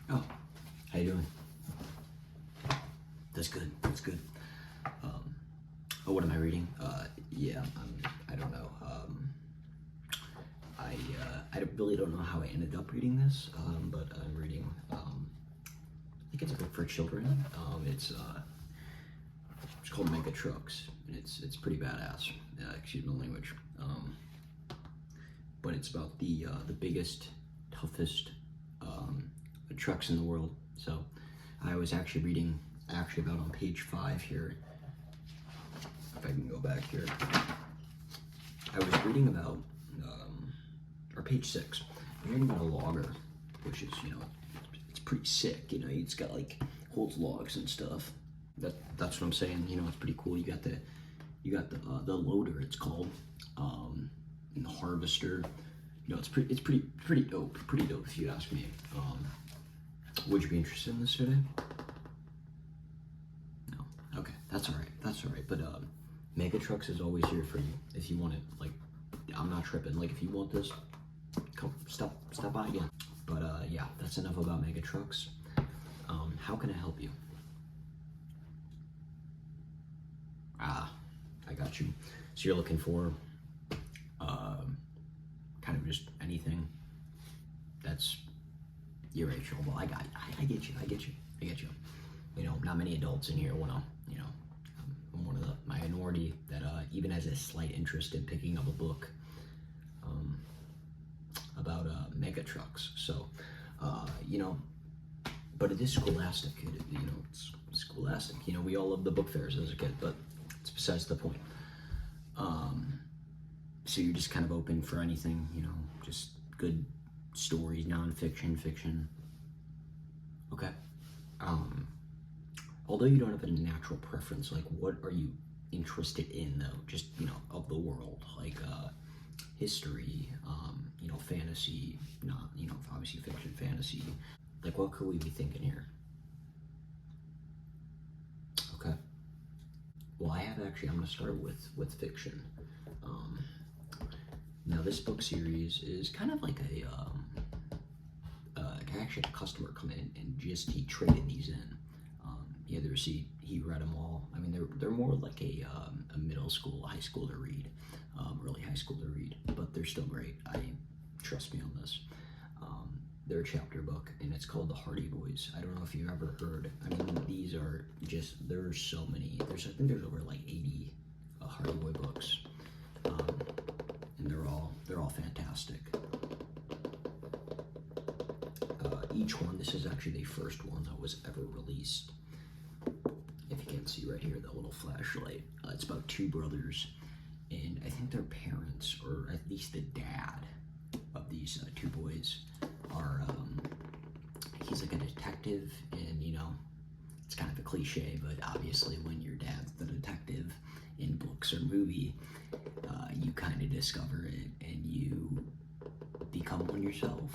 Oh, how you doing? That's good. That's good. Oh, what am I reading? Yeah, I don't know. I really don't know how I ended up reading this, but I'm reading. I think it's a book for children. It's called Mega Trucks, and it's pretty badass. Excuse my language. But it's about the biggest, toughest trucks in the world. So I was actually reading about on page 5 here. If I can go back here, I was reading about or page 6. I'm reading about a logger, which is it's pretty sick. It's got like holds logs and stuff. That's what I'm saying. It's pretty cool. You got the loader. It's called and the harvester. It's pretty dope. Pretty dope if you ask me. Would you be interested in this today? No. Okay, that's all right. That's all right. But Mega Trucks is always here for you if you want it. Like, I'm not tripping. Like, if you want this, come stop by again. But yeah, that's enough about Mega Trucks. How can I help you? I got you. So you're looking for kind of just anything that's your age. Well, I get you. Not many adults in here want to, I'm one of the minority that even has a slight interest in picking up a book about mega trucks. So, but it is scholastic. It's scholastic. We all loved the book fairs as a kid, but it's besides the point. So you're just kind of open for anything, just good stories, nonfiction, fiction. Okay. Although you don't have a natural preference, like what are you interested in though? Just, of the world, like history, fantasy, not, obviously fiction, fantasy. Like what could we be thinking here? Okay. Well, I'm gonna start with fiction. Now this book series is kind of like actually had a customer come in and he traded these in. He had the receipt. He read them all. I mean, they're more like a middle school, high school to read, early high school to read, but they're still great. Trust me on this. They're a chapter book, and it's called The Hardy Boys. I don't know if you've ever heard. I mean, these are there's so many. I think there's over like 80 Hardy Boy books, and they're all fantastic. Each one, this is actually the first one that was ever released. If you can't see right here, the little flashlight. It's about two brothers, and I think their parents, or at least the dad of these two boys, are, he's like a detective, and it's kind of a cliche, but obviously when your dad's the detective in books or movie, you kind of discover it, and you become one yourself.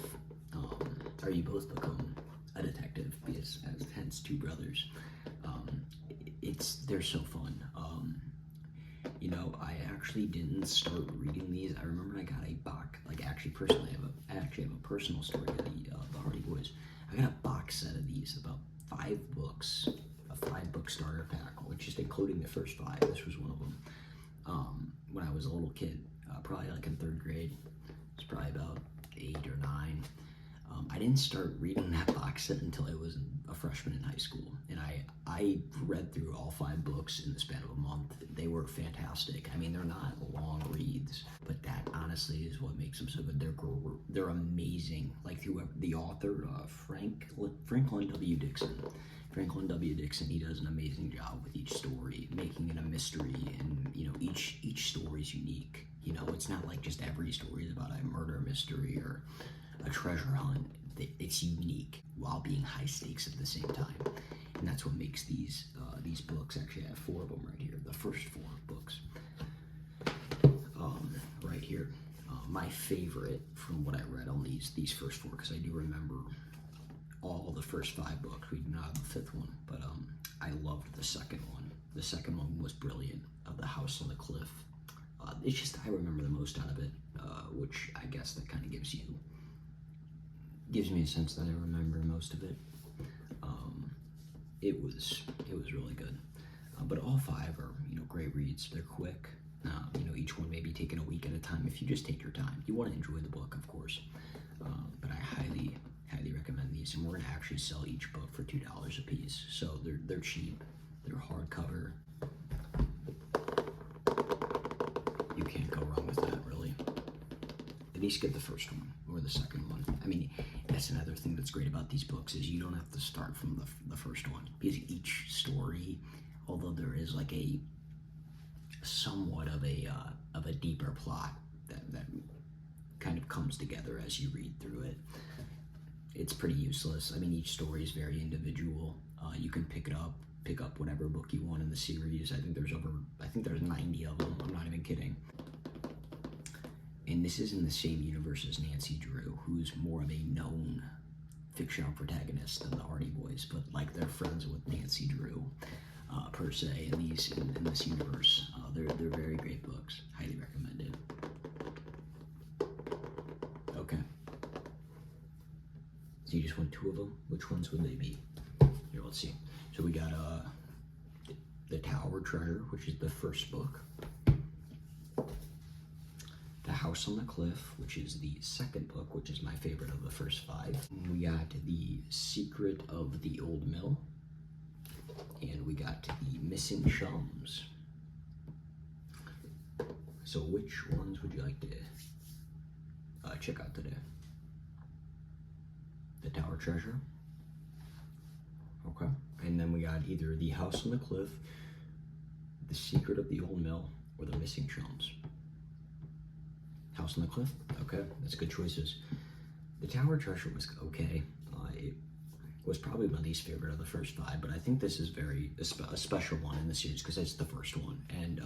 Or you both become a detective, because hence two brothers. They're so fun. I actually didn't start reading these. I remember I got a box. Like personally, I actually have a personal story of the Hardy Boys. I got a box set of these, about 5 books, a 5-book starter pack, which is including the first 5. This was one of them. When I was a little kid, probably like in 3rd grade. It's probably about 8 or 9. I didn't start reading that box set until I was a freshman in high school, and I read through all 5 books in the span of a month. They were fantastic. I mean, they're not long reads, but that honestly is what makes them so good. They're amazing. Like the author, Franklin W. Dixon. Franklin W. Dixon, he does an amazing job with each story, making it a mystery, and each story is unique. It's not like just every story is about a murder mystery or a treasure hunt. It's unique while being high stakes at the same time, and that's what makes these books. Actually, I have 4 of them right here. The first 4 books, right here. My favorite from what I read on these first 4, because I do remember all the first 5 books. We do not have the 5th one, but I loved the second one. The second one was brilliant. Of the House on the Cliff. I remember the most out of it, which I guess that kind of gives you gives me a sense that I remember most of it. It was really good. But all 5 are, great reads. They're quick. Each one may be taken a week at a time if you just take your time. You want to enjoy the book, of course. But I highly recommend these. And we're going to actually sell each book for $2 a piece. So they're cheap. They're hardcover. You can't go wrong with that, really. At least get the first one or the second one. I mean, that's another thing that's great about these books is you don't have to start from the first one, because each story, although there is like a somewhat of a deeper plot that kind of comes together as you read through it, it's pretty useless. I mean, each story is very individual. You can pick up whatever book you want in the series. I think there's 90 of them. I'm not even kidding. And this is in the same universe as Nancy Drew, who's more of a known fictional protagonist than the Hardy Boys, but like they're friends with Nancy Drew, per se, in this universe. They're very great books. Highly recommended. Okay. So you just want 2 of them? Which ones would they be? Here, let's see. So we got The Tower Treasure, which is the first book. The House on the Cliff, which is the second book, which is my favorite of the first 5. We got The Secret of the Old Mill. And we got The Missing Chums. So which ones would you like to check out today? The Tower Treasure. Okay. And then we got either The House on the Cliff, The Secret of the Old Mill, or The Missing Chums. House on the Cliff? Okay, that's good choices. The Tower Treasure was okay. It was probably my least favorite of the first 5, but I think this is a special one in the series because it's the first one, and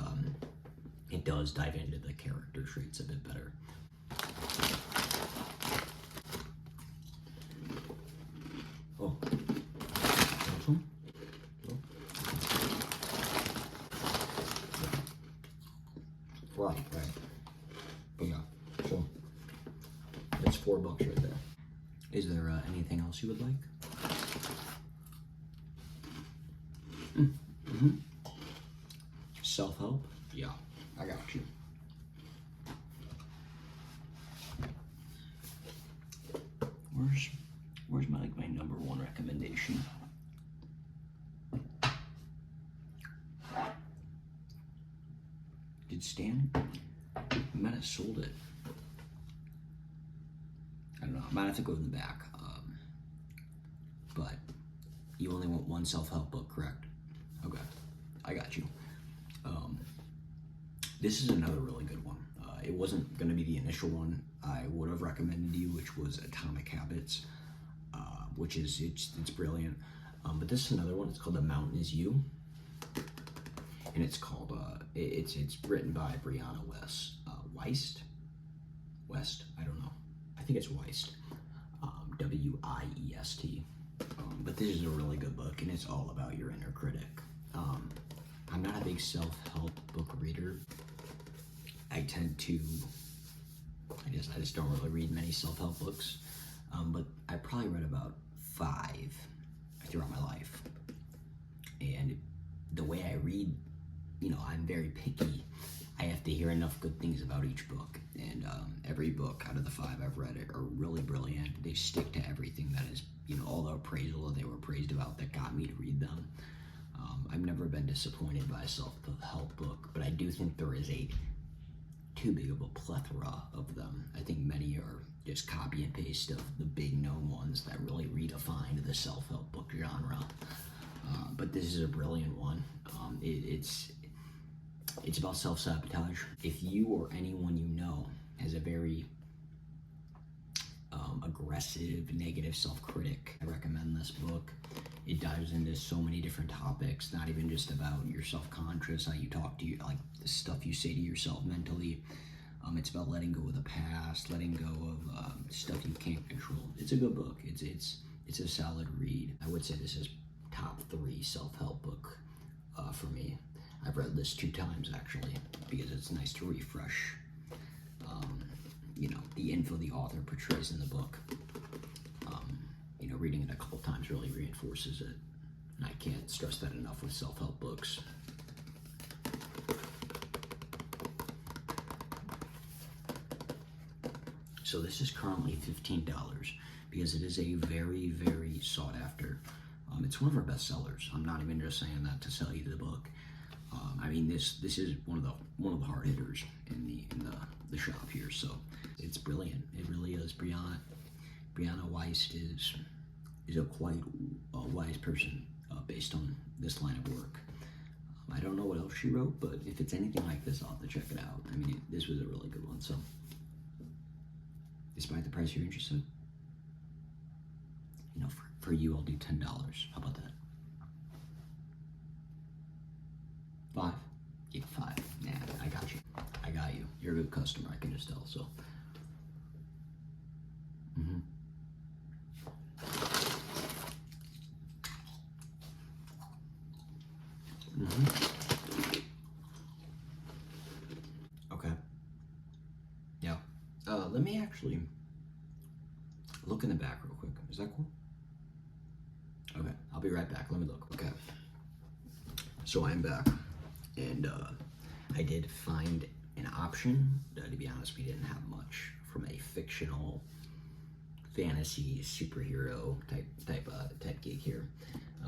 it does dive into the character traits a bit better. Oh, this one? Oh. Right. But yeah, so that's $4 right there. Is there anything else you would like? Self-help? Yeah, I got you. Where's my number 1 recommendation? Did Stan? I might have sold it. I don't know. I might have to go in the back. But you only want 1 self-help book, correct? Okay, I got you. This is another really good one. It wasn't going to be the initial one I would have recommended you, which was Atomic Habits, which is it's brilliant. But this is another one. It's called The Mountain Is You, and it's called it's written by Brianna Wiest. I don't know. I think it's Wiest. Wiest. But this is a really good book, and it's all about your inner critic. I'm not a big self-help book reader. I just don't really read many self-help books. But I probably read about 5 throughout my life. And the way I read, I'm very picky. I have to hear enough good things about each book. And every book out of the 5 I've read are really brilliant. They stick to everything that is, all the appraisal that they were praised about that got me to read them. I've never been disappointed by a self-help book, but I do think there is too big of a plethora of them. I think many are just copy and paste of the big known ones that really redefined the self-help book genre. But this is a brilliant one. It's about self-sabotage. If you or anyone you know has a very aggressive, negative self-critic, I recommend this book. It dives into so many different topics, not even just about your self-conscious, how you talk to you, like the stuff you say to yourself mentally. It's about letting go of the past, letting go of stuff you can't control. It's a good book. It's a solid read. I would say this is top 3 self-help book for me. I've read this 2 times actually because it's nice to refresh, the info the author portrays in the book. reading it a couple times really reinforces it. And I can't stress that enough with self-help books. So this is currently $15 because it is a very, very sought after. It's one of our best sellers. I'm not even just saying that to sell you the book. I mean, this is one of the hard hitters in the shop here. So it's brilliant. It really is. Brianna Weist is a quite wise person based on this line of work. I don't know what else she wrote, but if it's anything like this, I'll have to check it out. I mean, this was a really good one. So, despite the price, you're interested? For you, I'll do $10. How about that? 5? Yeah, 5. Nah, I got you. I got you. You're a good customer, I can just tell, so. Okay. Yeah. Let me actually look in the back real quick. Is that cool? Okay, I'll be right back. Let me look. Okay. So I'm back, and I did find an option. To be honest, we didn't have much from a fictional fantasy superhero type gig here,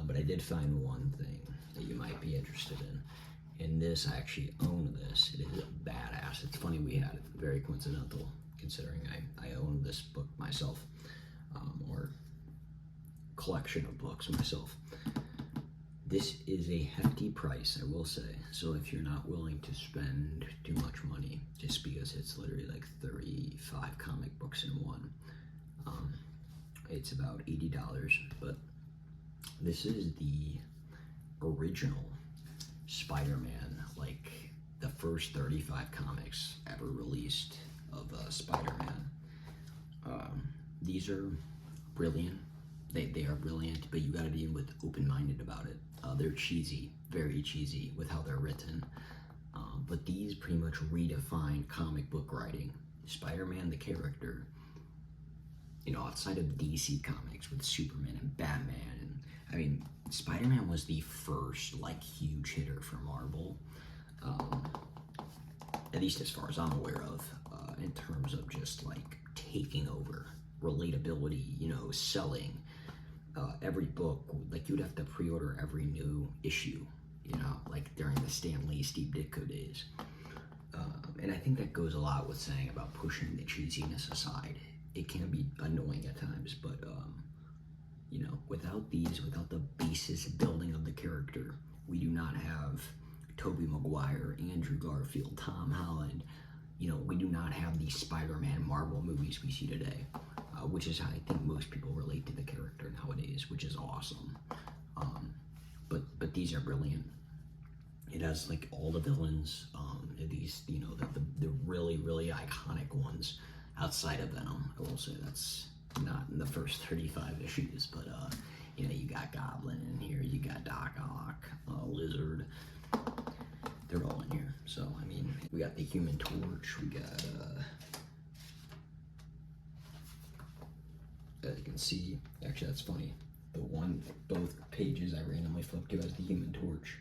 but I did find one thing that you might be interested in. And this, I actually own this. It is a badass. It's funny we had it. Very coincidental, considering I own this book myself, or collection of books myself. This is a hefty price, I will say. So if you're not willing to spend too much money, just because it's literally like 35 comic books in one, it's about $80. But this is the original Spider-Man, like the first 35 comics ever released of Spider-Man. These are brilliant. They are brilliant, but you gotta be open-minded about it. They're cheesy, very cheesy with how they're written. But these pretty much redefine comic book writing. Spider-Man, the character, outside of DC comics with Superman and Batman, and I mean, Spider-Man was the first huge hitter for Marvel, at least as far as I'm aware of, in terms of just taking over relatability, selling. Every book, you'd have to pre-order every new issue, during the Stan Lee, Steve Ditko days. And I think that goes a lot with saying about pushing the cheesiness aside. It can be annoying at times, but, without the basis building of the character, we do not have Tobey Maguire, Andrew Garfield, Tom Holland. We do not have these Spider-Man Marvel movies we see today. Which is how I think most people relate to the character nowadays, which is awesome. But these are brilliant. It has all the villains, these the really, really iconic ones outside of Venom. I will say that's not in the first 35 issues, but you got Goblin in here, you got Doc Ock, Lizard. They're all in here. So I mean, we got the Human Torch, we got as you can see, actually that's funny. Both pages I randomly flipped to as the Human Torch.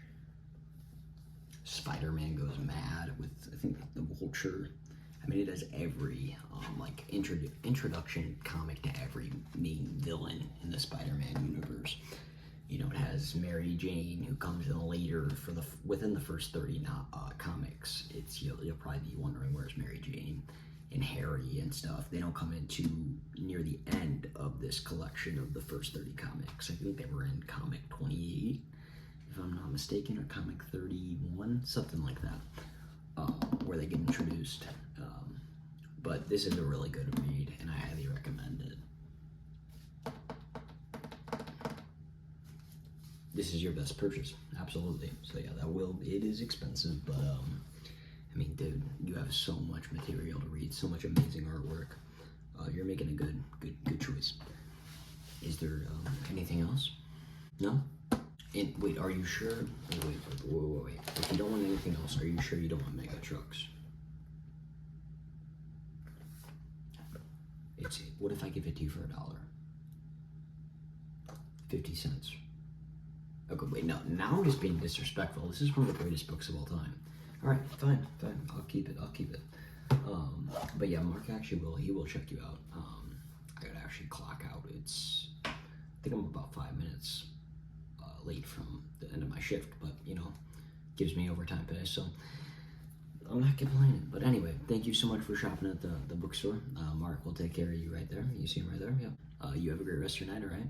Spider-Man goes mad with, I think, the Vulture. I mean, it has every introduction comic to every main villain in the Spider-Man universe. It has Mary Jane, who comes in later within the first 30 comics. It's you'll probably be wondering where's Mary Jane. And Harry and stuff, they don't come into near the end of this collection of the first 30 comics. I think they were in comic 28, if I'm not mistaken, or comic 31, something like that, where they get introduced. But this is a really good read, and I highly recommend it. This is your best purchase, absolutely. So yeah, it is expensive, but I mean, dude, you have so much material to read, so much amazing artwork. You're making a good choice. Is there anything else? No? And wait, are you sure? Wait. If you don't want anything else, are you sure you don't want mega trucks? What if I give it to you for $1? 50 cents. Okay, wait, no, now I'm just being disrespectful. This is one of the greatest books of all time. All right, fine. I'll keep it. But yeah, Mark actually he will check you out. I gotta actually clock out. I think I'm about 5 minutes late from the end of my shift, but gives me overtime pay, so I'm not complaining. But anyway, thank you so much for shopping at the bookstore. Mark will take care of you right there. You see him right there? Yeah. You have a great rest of your night, all right?